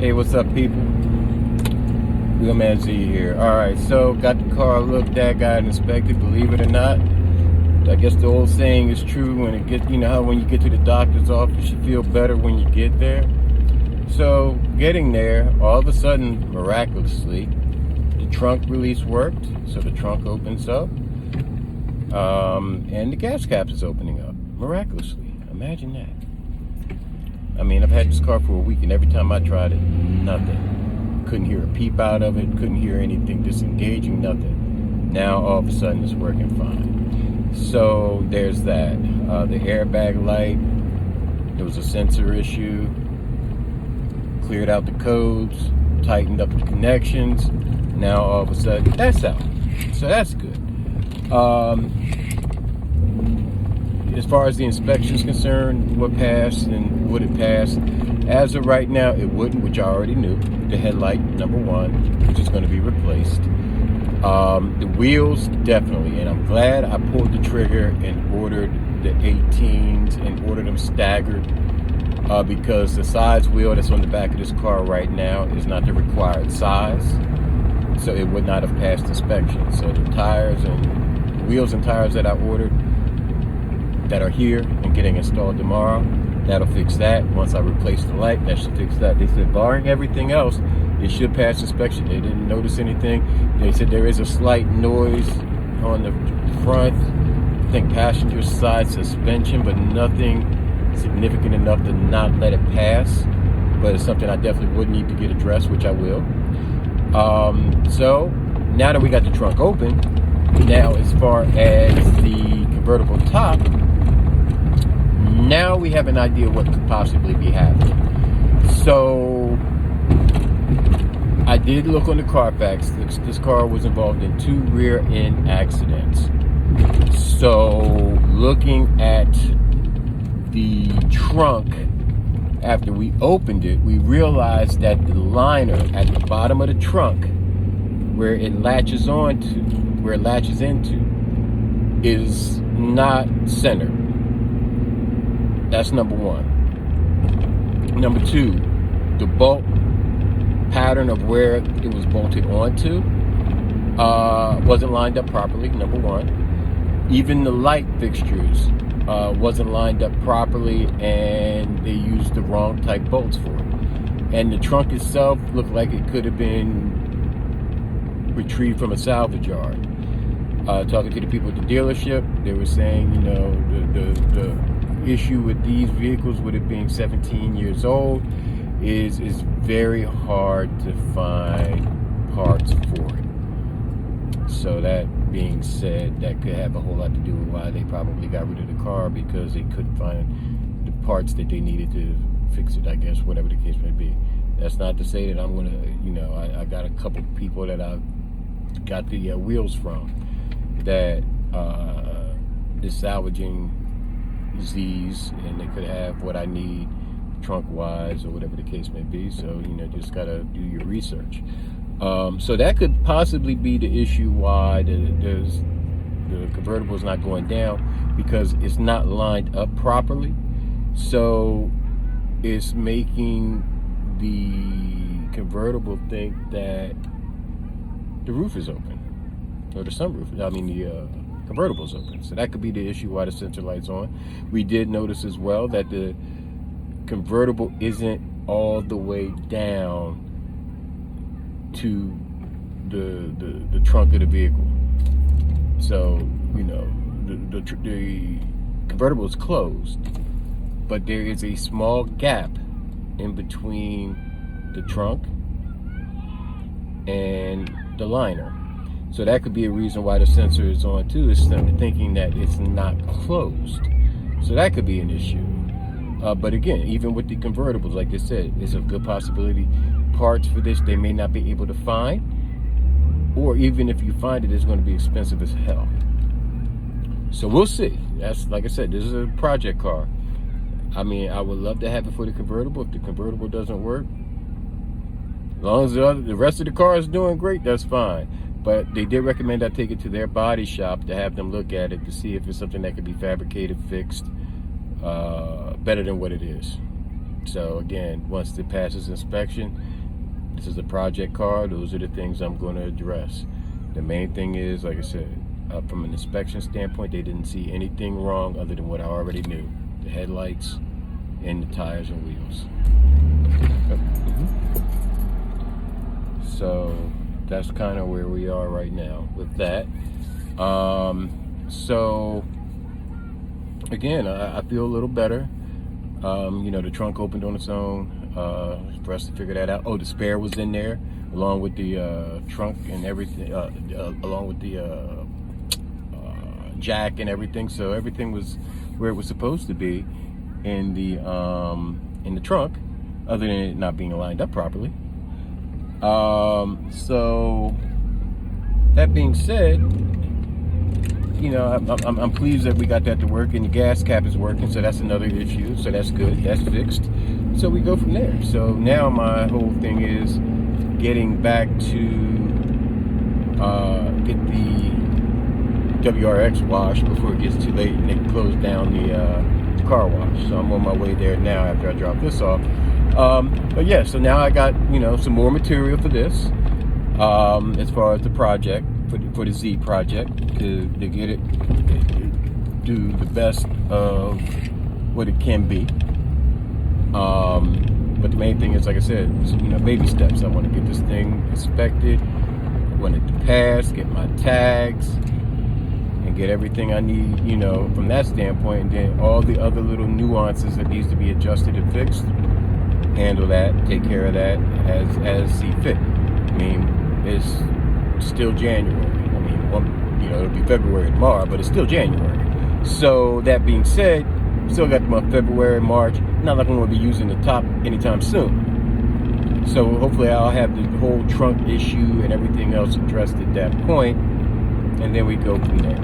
Hey, what's up, people? Wheelman Z here. Alright, so got the car looked at, got it inspected. Believe it or not, I guess the old saying is true when it gets, you know how when you get to the doctor's office, you feel better when you get there. So, getting there, all of a sudden, miraculously, the trunk release worked. So the trunk opens up, and the gas cap is opening up miraculously. Imagine that. I mean, I've had this car for a week, and every time I tried it, nothing. Couldn't hear a peep out of it, couldn't hear anything disengaging, nothing. Now, all of a sudden, it's working fine. So, there's that. The airbag light, there was a sensor issue, cleared out the codes, tightened up the connections. Now, all of a sudden, that's out. So, that's good. As far as the inspection is concerned, what passed and would it pass? As of right now, it wouldn't, which I already knew. The headlight, number one, which is going to be replaced. The wheels, definitely. And I'm glad I pulled the trigger and ordered the 18s and ordered them staggered because the size wheel that's on the back of this car right now is not the required size. So it would not have passed inspection. So the tires and wheels and tires that I ordered that are here and getting installed tomorrow, that'll fix that. Once I replace the light, that should fix that. They said barring everything else, it should pass inspection. They didn't notice anything. They said there is a slight noise on the front, I think passenger side suspension, but nothing significant enough to not let it pass. But it's something I definitely would need to get addressed, which I will. So now that we got the trunk open, now as far as the convertible top, now we have an idea what could possibly be happening. So I did look on the Carfax. This car was involved in 2 rear end accidents. So looking at the trunk, after we opened it, we realized that the liner at the bottom of the trunk, where it latches into, is not centered. That's number one. Number two, the bolt pattern of where it was bolted onto wasn't lined up properly, number one. Even the light fixtures wasn't lined up properly, and they used the wrong type bolts for it. And the trunk itself looked like it could have been retrieved from a salvage yard. Talking to the people at the dealership, they were saying, you know, the issue with these vehicles, with it being 17 years old, is very hard to find parts for it. So that being said, that could have a whole lot to do with why they probably got rid of the car, because they couldn't find the parts that they needed to fix it, I guess, whatever the case may be. That's not to say that I'm going to, you know, I got a couple people that I got the wheels from that is salvaging Z's, and they could have what I need trunk wise or whatever the case may be. So, you know, just gotta do your research. So that could possibly be the issue why the convertible is not going down, because it's not lined up properly. So it's making the convertible think that the roof is open, or the sunroof, I mean the convertible's open. So that could be the issue why the sensor light's on. We did notice as well that the convertible isn't all the way down to the trunk of the vehicle. So, you know, the convertible is closed, but there is a small gap in between the trunk and the liner. So that could be a reason why the sensor is on too, is thinking that it's not closed. So that could be an issue. But again, even with the convertibles, like I said, it's a good possibility parts for this they may not be able to find, or even if you find it, it's going to be expensive as hell. So we'll see. That's, like I said, this is a project car. I mean, I would love to have it for the convertible. If the convertible doesn't work, as long as the rest of the car is doing great, that's fine. But they did recommend I take it to their body shop to have them look at it to see if it's something that could be fabricated, fixed, better than what it is. So again, once it passes inspection, this is a project car. Those are the things I'm going to address. The main thing is, like I said, from an inspection standpoint, they didn't see anything wrong other than what I already knew: the headlights and the tires and wheels. So that's kind of where we are right now with that. So again, I feel a little better. The trunk opened on its own for us to figure that out. Oh, the spare was in there along with the trunk and everything, along with the jack and everything. So everything was where it was supposed to be in the trunk, other than it not being lined up properly. So that being said, I'm pleased that we got that to work, and the gas cap is working, so that's another issue. So that's good. That's fixed. So we go from there. So now my whole thing is getting back to get the WRX washed before it gets too late and they close down the car wash. So I'm on my way there now after I drop this off. But yeah, so now I got some more material for this as far as the project, for the Z project, to get it, do the best of what it can be. But the main thing is, like I said, baby steps. I want to get this thing inspected. I want it to pass, get my tags, and get everything I need, from that standpoint. And then all the other little nuances that needs to be adjusted and fixed, handle that, take care of that as see fit. I mean, it's still January. I mean, it'll be February tomorrow, but it's still January. So that being said, still got the month February, March. Not like I'm going to be using the top anytime soon. So hopefully I'll have the whole trunk issue and everything else addressed at that point, and then we go from there.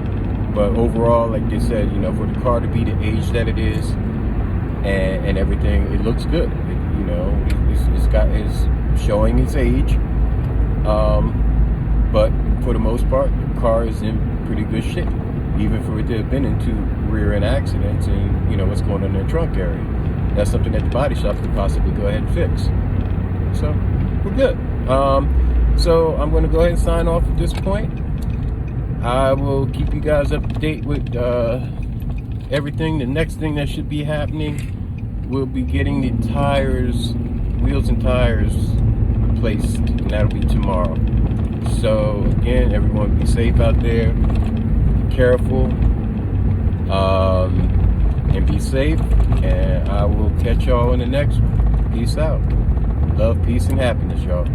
But overall, like they said, for the car to be the age that it is and everything, it looks good. It's showing its age. But for the most part, the car is in pretty good shape, even for it to have been in 2 rear-end accidents and what's going on in the trunk area. That's something that the body shop could possibly go ahead and fix. So we're good. So I'm going to go ahead and sign off at this point. I will keep you guys up to date with everything. The next thing that should be happening, we'll be getting the wheels and tires replaced, and that'll be tomorrow. So again, everyone be safe out there, be careful, and be safe, and I will catch y'all in the next one. Peace out. Love, peace, and happiness, y'all.